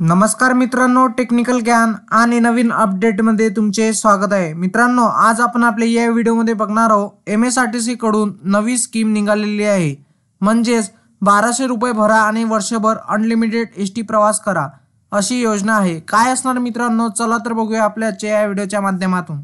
नमस्कार मित्रांनो, टेक्निकल ज्ञान आणि नवीन अपडेटमध्ये तुमचे स्वागत आहे। मित्रांनो, आज आपण आपल्या या व्हिडिओमध्ये बघणार आहोत MSRTC कडून नवी स्कीम निघालेली आहे। म्हणजेच 1200 रुपये भरा आणि वर्षभर अनलिमिटेड एसटी प्रवास करा अशी योजना आहे। काय असणार मित्रांनो, चला तर बघूया आपल्या या व्हिडिओच्या माध्यमातून।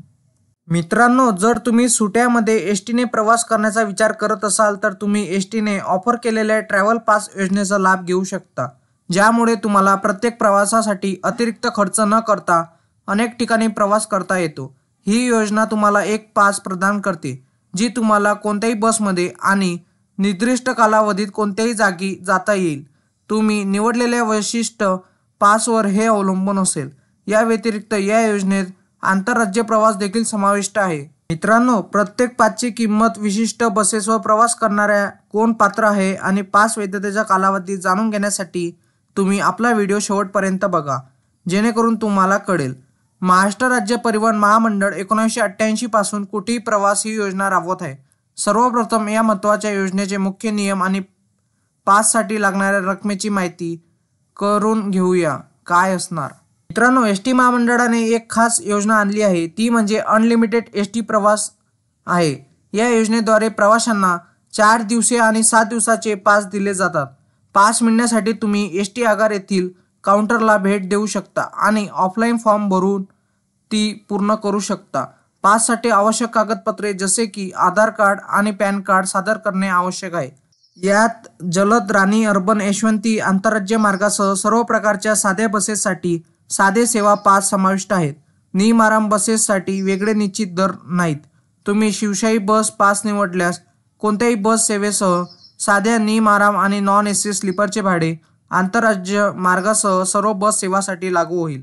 मित्रांनो, जर तुम्ही सुट्यामध्ये एसटीने प्रवास करण्याचा विचार करत असाल तर तुम्ही एसटीने ऑफर केलेल्या ट्रॅव्हल पास योजनेचा लाभ घेऊ शकता, ज्यामुळे तुम्हाला प्रत्येक प्रवासासाठी अतिरिक्त खर्च न करता अनेक ठिकाणी प्रवास करता येतो। ही योजना तुम्हाला एक पास प्रदान करते, जी तुम्हाला कोणत्याही बसमध्ये आणि निर्दिष्ट कालावधीत कोणत्याही जागी जाता येईल। तुम्ही निवडलेल्या वैशिष्ट्य पासवर हे अवलंबून असेल। या व्यतिरिक्त या योजनेत आंतरराज्य प्रवास देखील समाविष्ट आहे। मित्रांनो, प्रत्येक पासची किंमत, विशिष्ट बसेसवर प्रवास करणाऱ्या कोण पात्र आहे आणि पास वैधतेचा कालावधी जाणून घेण्यासाठी तुम्ही आपला व्हिडिओ शेवटपर्यंत बघा, जेणेकरून तुम्हाला कळेल। महाराष्ट्र राज्य परिवहन महामंडळ 1988 पासून कुठेही प्रवास ही योजना राबवत आहे। सर्वप्रथम या महत्त्वाच्या योजनेचे मुख्य नियम आणि पाससाठी लागणाऱ्या रकमेची माहिती करून घेऊया काय असणार। मित्रांनो, एसटी महामंडळाने एक खास योजना आणली आहे, ती म्हणजे अनलिमिटेड एसटी प्रवास आहे। या योजनेद्वारे प्रवाशांना 4 दिवसीय आणि 7 दिवसाचे पास दिले जातात। पास मिळण्यासाठी तुम्ही एसटी आगार येथील काउंटरला भेट देऊ शकता आणि ऑफलाईन फॉर्म भरून ती पूर्ण करू शकता। पाससाठी आवश्यक कागदपत्रे जसे की आधार कार्ड आणि पॅन कार्ड सादर करणे आवश्यक आहे। यात जलद, राणी, अर्बन, यशवंती आंतरराज्य मार्गासह सर्व प्रकारच्या साध्या बसेससाठी साधे सेवा पास समाविष्ट आहेत। नियमाराम बसेससाठी वेगळे निश्चित दर नाहीत। तुम्ही शिवशाही बस पास निवडल्यास कोणत्याही बस सेवेसह साध्या, नियमाराम आणि नॉन एसी स्लीपरचे भाडे आंतरराज्य मार्गासह सर्व बस सेवासाठी लागू होईल।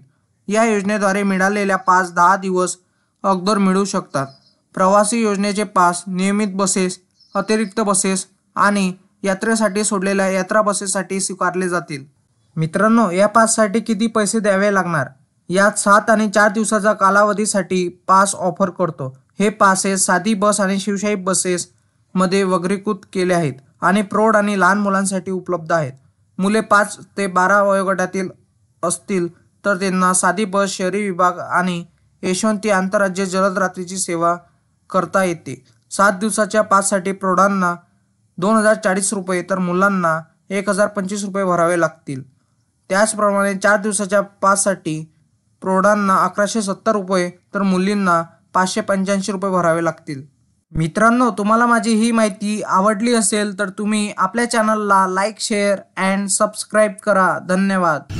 या योजनेद्वारे मिळालेल्या पास 10 दिवस अगोदर मिळू शकतात। प्रवासी योजनेचे पास नियमित बसेस, अतिरिक्त बसेस आणि यात्रेसाठी सोडलेल्या यात्रा बसेससाठी स्वीकारले जातील। मित्रांनो, या पाससाठी किती पैसे द्यावे लागणार? यात 7 आणि 4 दिवसाचा कालावधीसाठी पास ऑफर करतो। हे पासेस साधी बस आणि शिवशाही बसेस मध्ये वर्गीकृत केले आहेत आणि प्रौढ आणि लहान मुलांसाठी उपलब्ध आहेत। मुले 5 ते 12 वयोगटातील असतील तर त्यांना साधी बस, शहरी विभाग आणि यशवंती आंतरराज्य जलद रात्रीची सेवा करता येते। 7 दिवसाच्या पाससाठी प्रौढांना 2040 रुपये तर मुलांना 1025 रुपये भरावे लागतील। त्याचप्रमाणे 4 दिवसाच्या पाससाठी प्रौढांना 1170 रुपये तर मुलींना 585 रुपये भरावे लागतील। मित्रांनो, तुम्हाला माझी ही माहिती आवडली असेल तर तुम्ही आपल्या चॅनलला लाईक, शेअर अँड सबस्क्राईब करा। धन्यवाद।